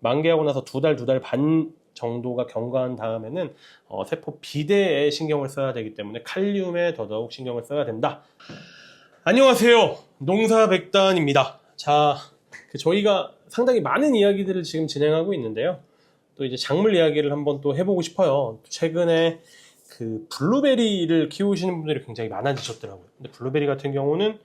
만개하고 나서 두 달 반 정도가 경과한 다음에는 세포 비대에 신경을 써야 되기 때문에 칼륨에 더더욱 신경을 써야 된다. 안녕하세요, 농사백단입니다. 자, 저희가 상당히 많은 이야기들을 지금 진행하고 있는데요. 또 이제 작물 이야기를 한번 또 해보고 싶어요. 최근에 그 블루베리를 키우시는 분들이 굉장히 많아지셨더라고요. 근데 블루베리 같은 경우는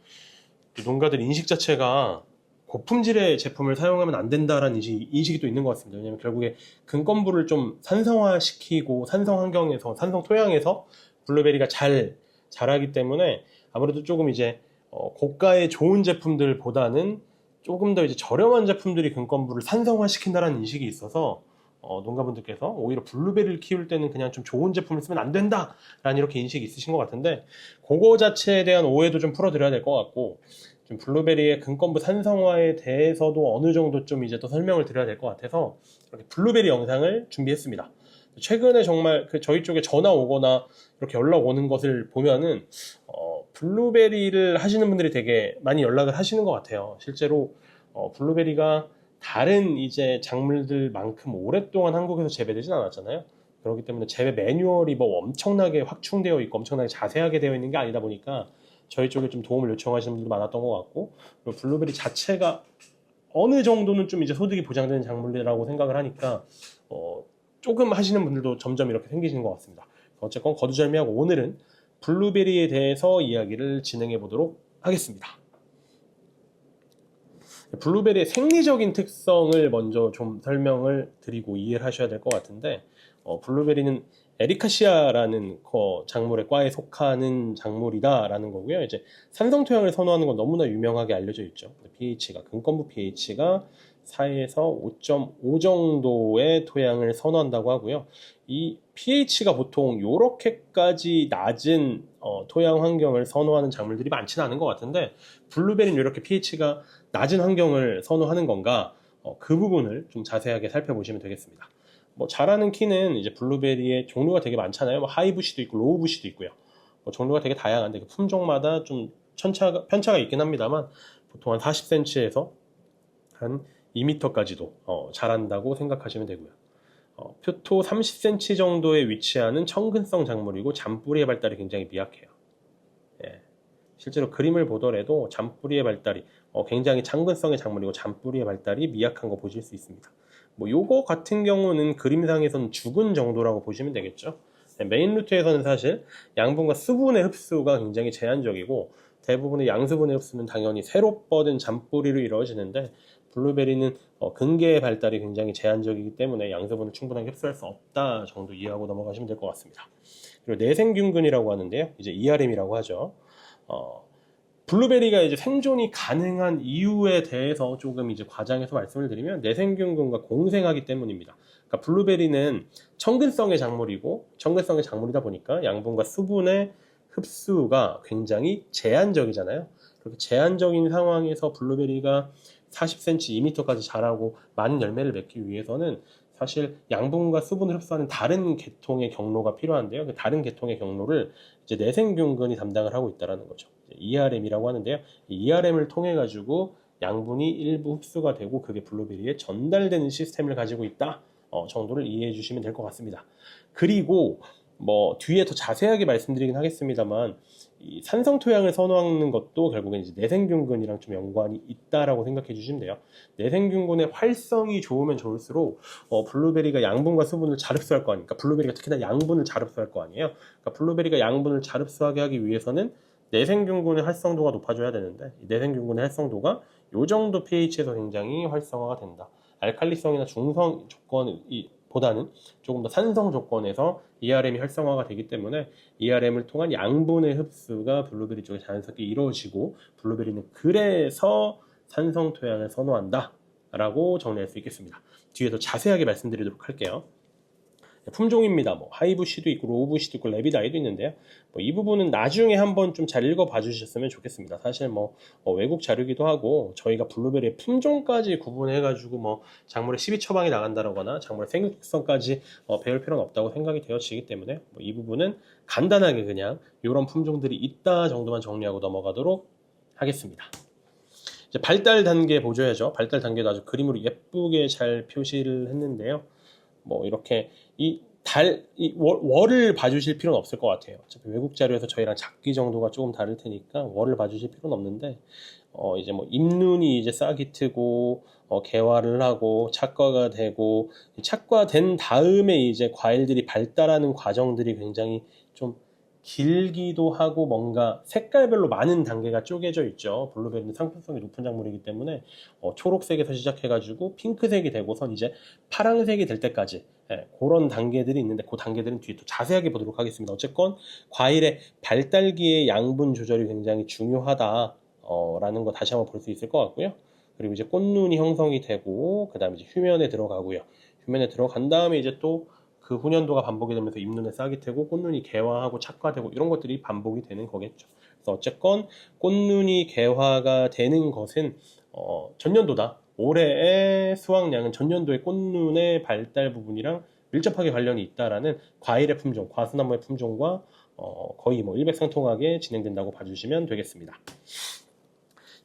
농가들 인식 자체가 고품질의 제품을 사용하면 안 된다라는 인식이 또 있는 것 같습니다. 왜냐하면 결국에 근검부를 좀 산성화시키고 산성 환경에서, 산성 토양에서 블루베리가 잘 자라기 때문에 아무래도 조금 이제 고가의 좋은 제품들보다는 조금 더 이제 저렴한 제품들이 근검부를 산성화시킨다라는 인식이 있어서 농가분들께서 오히려 블루베리를 키울 때는 그냥 좀 좋은 제품을 쓰면 안 된다라는 이렇게 인식이 있으신 것 같은데, 그거 자체에 대한 오해도 좀 풀어드려야 될 것 같고, 좀 블루베리의 근검부 산성화에 대해서도 어느 정도 좀 이제 또 설명을 드려야 될 것 같아서 이렇게 블루베리 영상을 준비했습니다. 최근에 정말 저희 쪽에 전화 오거나 이렇게 연락 오는 것을 보면은 블루베리를 하시는 분들이 되게 많이 연락을 하시는 것 같아요. 실제로 블루베리가 다른 이제 작물들만큼 오랫동안 한국에서 재배되진 않았잖아요. 그렇기 때문에 재배 매뉴얼이 뭐 엄청나게 확충되어 있고 엄청나게 자세하게 되어 있는 게 아니다 보니까 저희 쪽에 좀 도움을 요청하시는 분들도 많았던 것 같고, 그리고 블루베리 자체가 어느 정도는 좀 이제 소득이 보장되는 작물이라고 생각을 하니까 조금 하시는 분들도 점점 이렇게 생기시는 것 같습니다. 어쨌건 거두절미하고 오늘은 블루베리에 대해서 이야기를 진행해 보도록 하겠습니다. 블루베리의 생리적인 특성을 먼저 좀 설명을 드리고 이해를 하셔야 될 것 같은데, 블루베리는 에리카시아라는 작물의 과에 속하는 작물이다라는 거고요. 이제 산성 토양을 선호하는 건 너무나 유명하게 알려져 있죠. pH가 근검부 pH가 4에서 5.5 정도의 토양을 선호한다고 하고요. 이 pH가 보통 이렇게까지 낮은 토양 환경을 선호하는 작물들이 많지는 않은 것 같은데, 블루베리는 이렇게 pH가 낮은 환경을 선호하는 건가, 그 부분을 좀 자세하게 살펴보시면 되겠습니다. 뭐 자라는 키는 이제 블루베리의 종류가 되게 많잖아요. 뭐 하이부시도 있고 로우부시도 있고요. 종류가 되게 다양한데 그 품종마다 좀 편차가 있긴 합니다만 보통 한 40cm에서 한 2m까지도 자란다고 생각하시면 되고요. 표토 30cm 정도에 위치하는 청근성 작물이고 잔뿌리의 발달이 굉장히 미약해요. 예. 실제로 그림을 보더라도 잔뿌리의 발달이 굉장히 장근성의 작물이고 잔뿌리의 발달이 미약한 거 보실 수 있습니다. 뭐 요거 같은 경우는 그림상에서는 죽은 정도라고 보시면 되겠죠. 메인 루트에서는 사실 양분과 수분의 흡수가 굉장히 제한적이고 대부분의 양수분의 흡수는 당연히 새로 뻗은 잔뿌리로 이루어지는데, 블루베리는 근계의 발달이 굉장히 제한적이기 때문에 양수분을 충분하게 흡수할 수 없다 정도 이해하고 넘어가시면 될 것 같습니다. 그리고 내생균근이라고 하는데요, 이제 ERM이라고 하죠. 블루베리가 이제 생존이 가능한 이유에 대해서 조금 이제 과장해서 말씀을 드리면 내생균근과 공생하기 때문입니다. 그러니까 블루베리는 청근성의 작물이고 청근성의 작물이다 보니까 양분과 수분의 흡수가 굉장히 제한적이잖아요. 그렇게 제한적인 상황에서 블루베리가 40cm, 2m까지 자라고 많은 열매를 맺기 위해서는 사실 양분과 수분을 흡수하는 다른 계통의 경로가 필요한데요. 그 다른 계통의 경로를 이제 내생균근이 담당을 하고 있다는 거죠. ERM이라고 하는데요. ERM을 통해 가지고 양분이 일부 흡수가 되고 그게 블루베리에 전달되는 시스템을 가지고 있다 정도를 이해해 주시면 될 것 같습니다. 그리고 뭐 뒤에 더 자세하게 말씀드리긴 하겠습니다만, 이 산성 토양을 선호하는 것도 결국엔 이제 내생균근이랑 좀 연관이 있다라고 생각해 주시면 돼요. 내생균근의 활성이 좋으면 좋을수록 블루베리가 양분과 수분을 잘 흡수할 거 아닙니까? 블루베리가 특히나 양분을 잘 흡수할 거 아니에요. 그러니까 블루베리가 양분을 잘 흡수하게 하기 위해서는 내생균근의 활성도가 높아져야 되는데, 이 내생균근의 활성도가 이 정도 pH에서 굉장히 활성화가 된다. 알칼리성이나 중성 조건보다는 조금 더 산성 조건에서 ERM이 활성화가 되기 때문에 ERM을 통한 양분의 흡수가 블루베리 쪽에 자연스럽게 이루어지고, 블루베리는 그래서 산성 토양을 선호한다 라고 정리할 수 있겠습니다. 뒤에 더 자세하게 말씀드리도록 할게요. 품종입니다. 뭐 하이부시도 있고 로우부시도 있고 레비다이도 있는데요. 이 부분은 나중에 한번 좀 잘 읽어봐 주셨으면 좋겠습니다. 사실 외국 자료기도 하고 저희가 블루베리의 품종까지 구분해가지고 작물의 12처방이 나간다거나 작물의 생육성까지 배울 필요는 없다고 생각이 되어지기 때문에 이 부분은 간단하게 그냥 이런 품종들이 있다 정도만 정리하고 넘어가도록 하겠습니다. 이제 발달 단계 보줘야죠. 발달 단계도 아주 그림으로 예쁘게 잘 표시를 했는데요. 뭐 이렇게 월을 봐주실 필요는 없을 것 같아요. 어차피 외국 자료에서 저희랑 작기 정도가 조금 다를 테니까 월을 봐주실 필요는 없는데, 이제 뭐 잎눈이 이제 싹이 트고, 개화를 하고, 착과가 되고, 착과된 다음에 이제 과일들이 발달하는 과정들이 굉장히 좀 길기도 하고 뭔가 색깔별로 많은 단계가 쪼개져 있죠. 블루베리는 상품성이 높은 작물이기 때문에 초록색에서 시작해가지고 핑크색이 되고선 이제 파란색이 될 때까지 그런 단계들이 있는데 그 단계들은 뒤에 또 자세하게 보도록 하겠습니다. 어쨌건 과일의 발달기의 양분 조절이 굉장히 중요하다 라는 거 다시 한번 볼 수 있을 것 같고요. 그리고 이제 꽃눈이 형성이 되고 그 다음에 이제 휴면에 들어가고요. 휴면에 들어간 다음에 이제 또 그 후년도가 반복이 되면서 잎눈에 싹이 트고 꽃눈이 개화하고 착화되고 이런 것들이 반복이 되는 거겠죠. 그래서 어쨌건 꽃눈이 개화가 되는 것은 전년도다. 올해의 수확량은 전년도의 꽃눈의 발달 부분이랑 밀접하게 관련이 있다라는 과일의 품종, 과수나무의 품종과 거의 뭐 일맥상통하게 진행된다고 봐주시면 되겠습니다.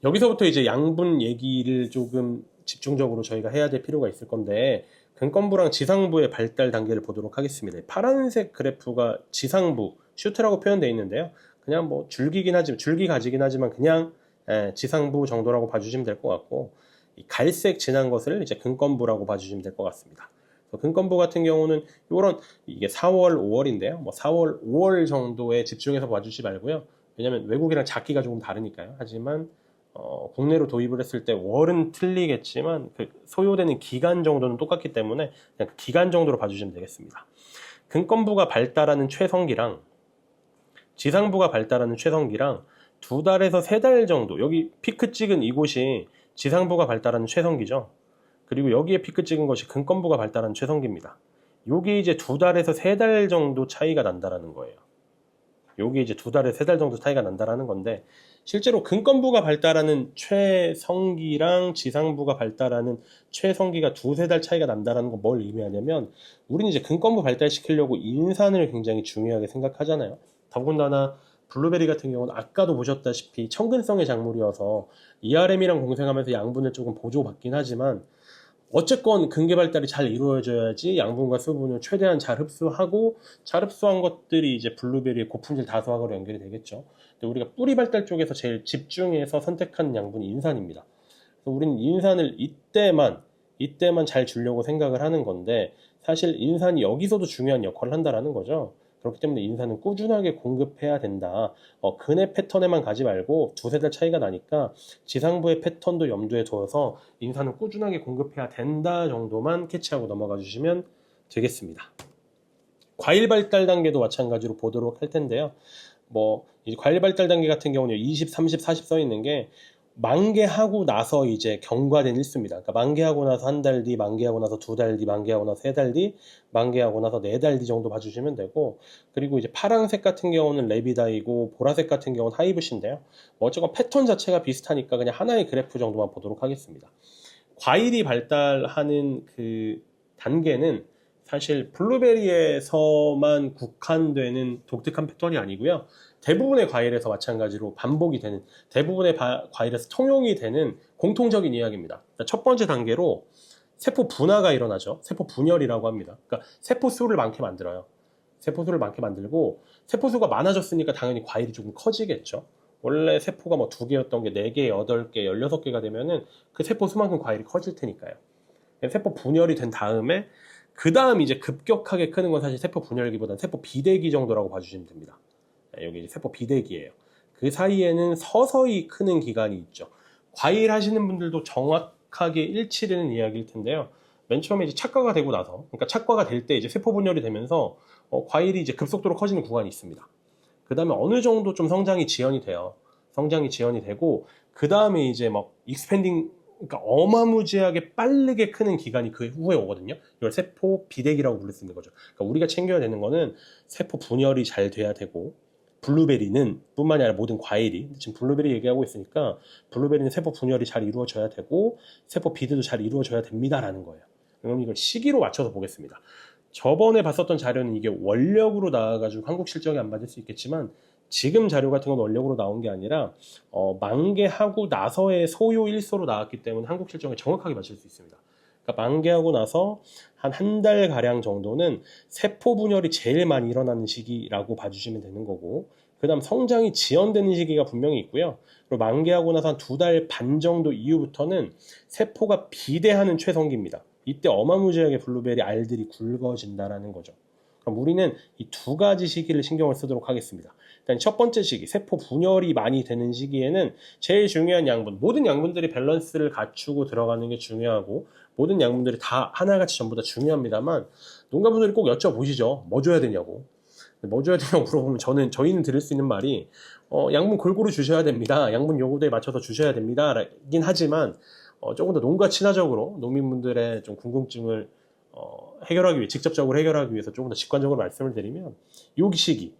여기서부터 이제 양분 얘기를 조금 집중적으로 저희가 해야 될 필요가 있을 건데, 근권부랑 지상부의 발달 단계를 보도록 하겠습니다. 파란색 그래프가 지상부, 슈트라고 표현되어 있는데요. 그냥 뭐 줄기 가지긴 하지만 그냥 지상부 정도라고 봐주시면 될 것 같고, 이 갈색 진한 것을 이제 근권부라고 봐주시면 될 것 같습니다. 근권부 같은 경우는 이게 4월, 5월인데요. 뭐 4월, 5월 정도에 집중해서 봐주시 말고요. 왜냐면 외국이랑 작기가 조금 다르니까요. 하지만 국내로 도입을 했을 때 월은 틀리겠지만 그 소요되는 기간 정도는 똑같기 때문에 그냥 그 기간 정도로 봐주시면 되겠습니다. 근권부가 발달하는 최성기랑 지상부가 발달하는 최성기랑 2달에서 3달 정도, 여기 피크 찍은 이곳이 지상부가 발달하는 최성기죠. 그리고 여기에 피크 찍은 것이 근권부가 발달하는 최성기입니다. 여기 이제 2달에서 3달 정도 차이가 난다라는 거예요. 여기 이제 2달에서 3달 정도 차이가 난다라는 건데, 실제로 근권부가 발달하는 최성기랑 지상부가 발달하는 최성기가 2-3달 차이가 난다라는 건 뭘 의미하냐면, 우리는 이제 근권부 발달시키려고 인산을 굉장히 중요하게 생각하잖아요. 더군다나 블루베리 같은 경우는 아까도 보셨다시피 청근성의 작물이어서 ERM이랑 공생하면서 양분을 조금 보조받긴 하지만 어쨌건 근계 발달이 잘 이루어져야지 양분과 수분을 최대한 잘 흡수하고, 잘 흡수한 것들이 이제 블루베리의 고품질 다수학으로 연결이 되겠죠. 근데 우리가 뿌리 발달 쪽에서 제일 집중해서 선택하는 양분이 인산입니다. 그래서 우리는 인산을 이때만 잘 주려고 생각을 하는 건데, 사실 인산이 여기서도 중요한 역할을 한다라는 거죠. 그렇기 때문에 인산은 꾸준하게 공급해야 된다. 근의 패턴에만 가지 말고 2-3달 차이가 나니까 지상부의 패턴도 염두에 둬서 인산은 꾸준하게 공급해야 된다 정도만 캐치하고 넘어가 주시면 되겠습니다. 과일 발달 단계도 마찬가지로 보도록 할 텐데요. 이 과일 발달 단계 같은 경우는 20, 30, 40 써 있는 게 만개하고 나서 이제 경과된 일수입니다. 그러니까 만개하고 나서 1달 뒤, 만개하고 나서 2달 뒤, 만개하고 나서 3달 뒤, 만개하고 나서 4달 뒤 정도 봐주시면 되고, 그리고 이제 파란색 같은 경우는 레비다이고 보라색 같은 경우는 하이브시인데요. 어쨌건 패턴 자체가 비슷하니까 그냥 하나의 그래프 정도만 보도록 하겠습니다. 과일이 발달하는 그 단계는 사실 블루베리에서만 국한되는 독특한 패턴이 아니고요. 대부분의 과일에서 마찬가지로 반복이 되는, 대부분의 과일에서 통용이 되는 공통적인 이야기입니다. 첫 번째 단계로 세포 분화가 일어나죠. 세포 분열이라고 합니다. 그러니까 세포수를 많게 만들어요. 세포수를 많게 만들고, 세포수가 많아졌으니까 당연히 과일이 조금 커지겠죠. 원래 세포가 뭐 2개였던 게 4개, 8개, 16개가 되면은 그 세포수만큼 과일이 커질 테니까요. 세포 분열이 된 다음에 그 다음 이제 급격하게 크는 건 사실 세포 분열기보다는 세포 비대기 정도라고 봐주시면 됩니다. 여기 이제 세포 비대기예요. 그 사이에는 서서히 크는 기간이 있죠. 과일 하시는 분들도 정확하게 일치되는 이야기일 텐데요. 맨 처음에 이제 착과가 되고 나서, 그러니까 착과가 될 때 이제 세포 분열이 되면서 과일이 이제 급속도로 커지는 구간이 있습니다. 그 다음에 어느 정도 좀 성장이 지연이 돼요. 성장이 지연이 되고, 그 다음에 이제 막 익스펜딩, 그러니까 어마무지하게 빠르게 크는 기간이 그 후에 오거든요. 이걸 세포 비대기라고 부를 수 있는 거죠. 그러니까 우리가 챙겨야 되는 거는 세포 분열이 잘 돼야 되고, 블루베리는 뿐만이 아니라 모든 과일이, 지금 블루베리 얘기하고 있으니까 블루베리는 세포 분열이 잘 이루어져야 되고 세포 비대도 잘 이루어져야 됩니다라는 거예요. 그럼 이걸 시기로 맞춰서 보겠습니다. 저번에 봤었던 자료는 이게 원력으로 나와가지고 한국 실적이 안 맞을 수 있겠지만, 지금 자료 같은 건 원력으로 나온 게 아니라 만개하고 나서의 소요 일소로 나왔기 때문에 한국 실정에 정확하게 맞출 수 있습니다. 그러니까 만개하고 나서 한 달 가량 정도는 세포 분열이 제일 많이 일어나는 시기라고 봐주시면 되는 거고, 그 다음 성장이 지연되는 시기가 분명히 있고요. 그리고 만개하고 나서 한 2달 반 정도 이후부터는 세포가 비대하는 최성기입니다. 이때 어마무지하게 블루베리 알들이 굵어진다라는 거죠. 그럼 우리는 이 2가지 시기를 신경을 쓰도록 하겠습니다. 일단 첫 번째 시기, 세포 분열이 많이 되는 시기에는 제일 중요한 양분, 모든 양분들이 밸런스를 갖추고 들어가는 게 중요하고, 모든 양분들이 다 하나같이 전부 다 중요합니다만, 농가분들이 꼭 여쭤보시죠. 뭐 줘야 되냐고. 뭐 줘야 되냐고 물어보면 저희는 드릴 수 있는 말이, 양분 골고루 주셔야 됩니다. 양분 요구도에 맞춰서 주셔야 됩니다. 라긴 하지만, 조금 더 농가 친화적으로 농민분들의 좀 궁금증을 해결하기 위해, 직접적으로 해결하기 위해서 조금 더 직관적으로 말씀을 드리면, 요 시기,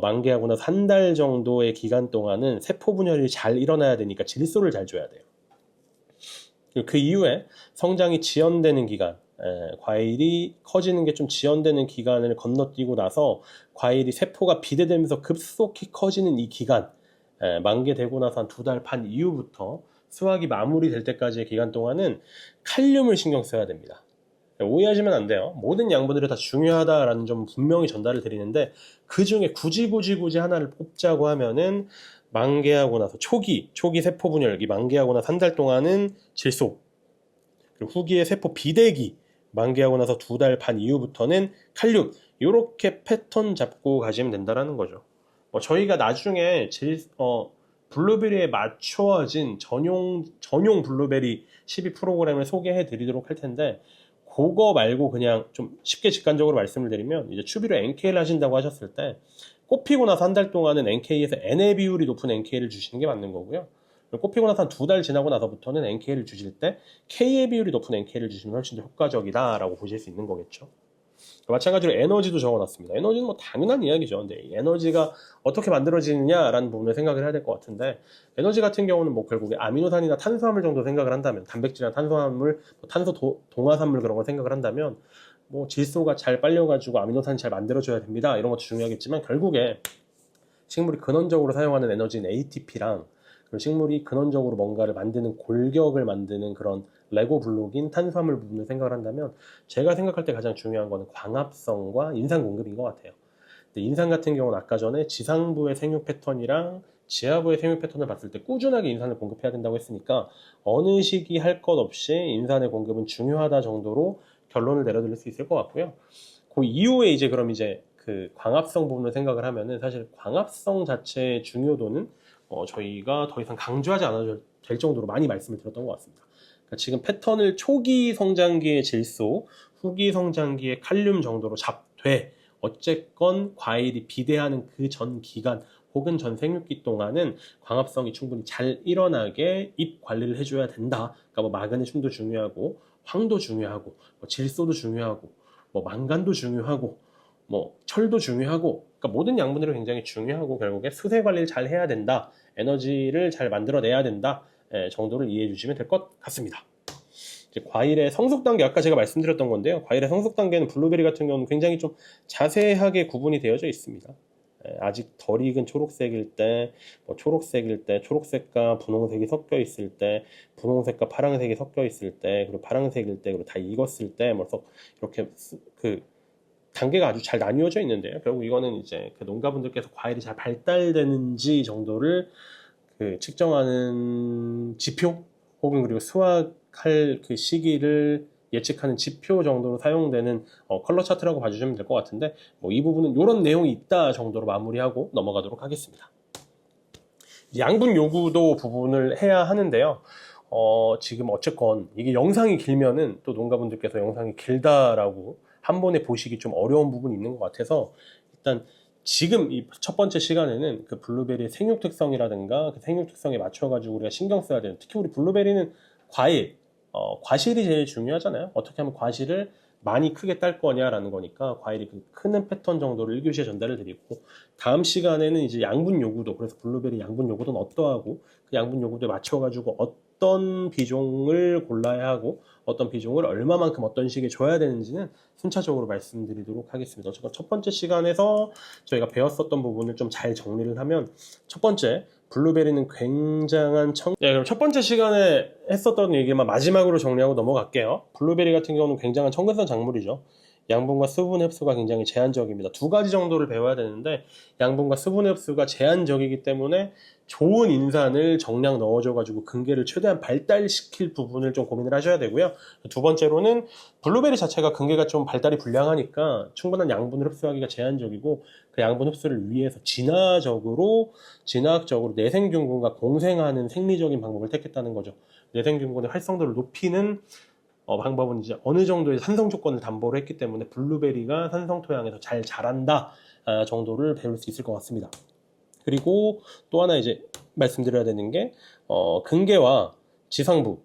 만개하고 나서 한 달 정도의 기간 동안은 세포 분열이 잘 일어나야 되니까 질소를 잘 줘야 돼요. 그 이후에 성장이 지연되는 기간, 과일이 커지는 게 좀 지연되는 기간을 건너뛰고 나서 과일이 세포가 비대되면서 급속히 커지는 이 기간, 만개되고 나서 한 2달 반 이후부터 수확이 마무리될 때까지의 기간 동안은 칼륨을 신경 써야 됩니다. 오해하시면 안 돼요. 모든 양분들이 다 중요하다라는 점 분명히 전달을 드리는데, 그 중에 굳이 하나를 뽑자고 하면은 만개하고 나서 초기 세포 분열기 만개하고 나서 한 달 동안은 질소, 그리고 후기의 세포 비대기 만개하고 나서 2달 반 이후부터는 칼륨, 이렇게 패턴 잡고 가시면 된다라는 거죠. 저희가 나중에 블루베리에 맞춰진 전용 블루베리 12 프로그램을 소개해 드리도록 할 텐데, 그거 말고 그냥 좀 쉽게 직관적으로 말씀을 드리면, 이제 추비로 NK를 하신다고 하셨을 때 꽃 피고 나서 한 달 동안은 NK에서 N의 비율이 높은 NK를 주시는 게 맞는 거고요. 꽃 피고 나서 한 2달 지나고 나서부터는 NK를 주실 때 K의 비율이 높은 NK를 주시면 훨씬 더 효과적이다라고 보실 수 있는 거겠죠. 마찬가지로 에너지도 적어놨습니다. 에너지는 뭐 당연한 이야기죠. 근데 에너지가 어떻게 만들어지느냐라는 부분을 생각을 해야 될 것 같은데, 에너지 같은 경우는 뭐 결국에 아미노산이나 탄수화물 정도 생각을 한다면, 단백질이나 탄수화물, 동화산물 그런 걸 생각을 한다면, 뭐 질소가 잘 빨려가지고 아미노산이 잘 만들어져야 됩니다. 이런 것도 중요하겠지만, 결국에 식물이 근원적으로 사용하는 에너지는 ATP랑, 그리고 식물이 근원적으로 뭔가를 만드는 골격을 만드는 그런 레고 블록인 탄수화물 부분을 생각을 한다면, 제가 생각할 때 가장 중요한 거는 광합성과 인산 공급인 것 같아요. 근데 인산 같은 경우는 아까 전에 지상부의 생육 패턴이랑 지하부의 생육 패턴을 봤을 때 꾸준하게 인산을 공급해야 된다고 했으니까, 어느 시기 할 것 없이 인산의 공급은 중요하다 정도로 결론을 내려드릴 수 있을 것 같고요. 그 이후에 이제 그 광합성 부분을 생각을 하면은, 사실 광합성 자체의 중요도는 저희가 더 이상 강조하지 않아도 될 정도로 많이 말씀을 드렸던 것 같습니다. 그러니까 지금 패턴을 초기 성장기의 질소, 후기 성장기의 칼륨 정도로 잡되, 어쨌건 과일이 비대하는 그 전 기간 혹은 전 생육기 동안은 광합성이 충분히 잘 일어나게 잎 관리를 해줘야 된다. 그러니까 뭐 마그네슘도 중요하고, 황도 중요하고, 뭐 질소도 중요하고, 뭐 망간도 중요하고, 뭐 철도 중요하고, 그러니까 모든 양분들이 굉장히 중요하고, 결국에 수세 관리를 잘 해야 된다, 에너지를 잘 만들어내야 된다 정도를 이해해 주시면 될 것 같습니다. 이제 과일의 성숙 단계, 아까 제가 말씀드렸던 건데요. 과일의 성숙 단계는 블루베리 같은 경우는 굉장히 좀 자세하게 구분이 되어져 있습니다. 아직 덜 익은 초록색일 때, 초록색과 분홍색이 섞여 있을 때, 분홍색과 파란색이 섞여 있을 때, 그리고 파란색일 때, 그리고 다 익었을 때, 이렇게 그 단계가 아주 잘 나뉘어져 있는데요. 결국 이거는 이제 그 농가분들께서 과일이 잘 발달되는지 정도를 측정하는 지표, 혹은 그리고 수확할 그 시기를 예측하는 지표 정도로 사용되는 컬러 차트라고 봐주시면 될 것 같은데, 뭐 이 부분은 이런 내용이 있다 정도로 마무리하고 넘어가도록 하겠습니다. 양분 요구도 부분을 해야 하는데요. 지금 어쨌건 이게 영상이 길면은 또 농가분들께서 영상이 길다라고 한 번에 보시기 좀 어려운 부분이 있는 것 같아서, 일단 지금 이 첫 번째 시간에는 그 블루베리의 생육 특성이라든가 그 생육 특성에 맞춰가지고 우리가 신경 써야 되는, 특히 우리 블루베리는 과실이 제일 중요하잖아요. 어떻게 하면 과실을 많이 크게 딸 거냐라는 거니까, 과일이 그 크는 패턴 정도를 1교시에 전달을 드리고, 다음 시간에는 이제 양분 요구도, 그래서 블루베리 양분 요구도는 어떠하고, 그 양분 요구도에 맞춰가지고 어떤 비종을 골라야 하고, 어떤 비중을 얼마만큼 어떤 시기에 줘야 되는지는 순차적으로 말씀드리도록 하겠습니다. 어쨌든 첫 번째 시간에서 저희가 배웠었던 부분을 좀 잘 정리를 하면, 첫 번째, 블루베리는 굉장한 그럼 첫 번째 시간에 했었던 얘기만 마지막으로 정리하고 넘어갈게요. 블루베리 같은 경우는 굉장한 청근성 작물이죠. 양분과 수분의 흡수가 굉장히 제한적입니다. 두 가지 정도를 배워야 되는데, 양분과 수분의 흡수가 제한적이기 때문에 좋은 인산을 정량 넣어줘가지고 근계를 최대한 발달시킬 부분을 좀 고민을 하셔야 되고요. 두 번째로는 블루베리 자체가 근계가 좀 발달이 불량하니까 충분한 양분을 흡수하기가 제한적이고, 그 양분 흡수를 위해서 진화학적으로 내생균군과 공생하는 생리적인 방법을 택했다는 거죠. 내생균군의 활성도를 높이는 방법은 이제 어느 정도의 산성 조건을 담보를 했기 때문에 블루베리가 산성 토양에서 잘 자란다 정도를 배울 수 있을 것 같습니다. 그리고 또 하나 이제 말씀드려야 되는 게 근계와 지상부,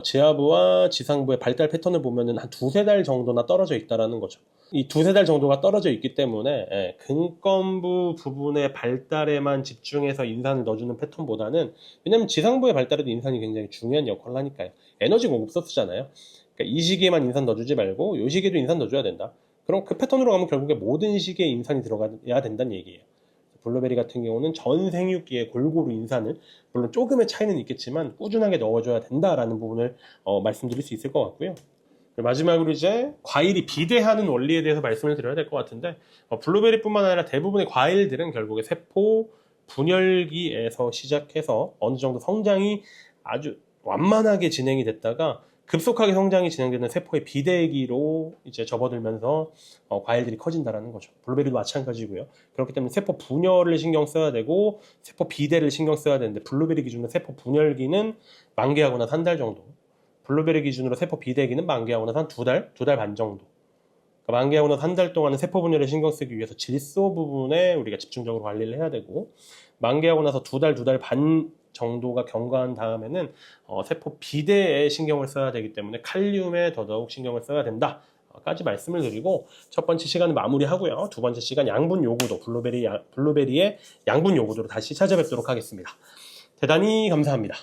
지하부와 지상부의 발달 패턴을 보면은 한 두세 달 정도나 떨어져 있다라는 거죠. 이 두세 달 정도가 떨어져 있기 때문에 근건부 부분의 발달에만 집중해서 인산을 넣어주는 패턴보다는, 왜냐면 지상부의 발달에도 인산이 굉장히 중요한 역할을 하니까요. 에너지 공급 소스잖아요. 그러니까 이 시기에만 인산 넣어주지 말고 이 시기에도 인산 넣어줘야 된다. 그럼 그 패턴으로 가면 결국에 모든 시기에 인산이 들어가야 된다는 얘기예요. 블루베리 같은 경우는 전 생육기에 골고루 인산을, 물론 조금의 차이는 있겠지만 꾸준하게 넣어줘야 된다라는 부분을 말씀드릴 수 있을 것 같고요. 마지막으로 이제 과일이 비대하는 원리에 대해서 말씀을 드려야 될 것 같은데, 블루베리뿐만 아니라 대부분의 과일들은 결국에 세포 분열기에서 시작해서 어느 정도 성장이 아주 완만하게 진행이 됐다가 급속하게 성장이 진행되는 세포의 비대기로 이제 접어들면서 과일들이 커진다라는 거죠. 블루베리도 마찬가지고요. 그렇기 때문에 세포 분열을 신경 써야 되고 세포 비대를 신경 써야 되는데, 블루베리 기준으로 세포 분열기는 만개하고 나서 한 달 정도, 블루베리 기준으로 세포 비대기는 만개하고 나서 한 두 달 반 정도. 그러니까 만개하고 나서 한 달 동안은 세포 분열에 신경 쓰기 위해서 질소 부분에 우리가 집중적으로 관리를 해야 되고, 만개하고 나서 두 달 반 정도가 경과한 다음에는 세포 비대에 신경을 써야 되기 때문에 칼륨에 더더욱 신경을 써야 된다 까지 말씀을 드리고, 첫 번째 시간을 마무리하고요. 두 번째 시간 양분 요구도, 블루베리의 양분 요구도로 다시 찾아뵙도록 하겠습니다. 대단히 감사합니다.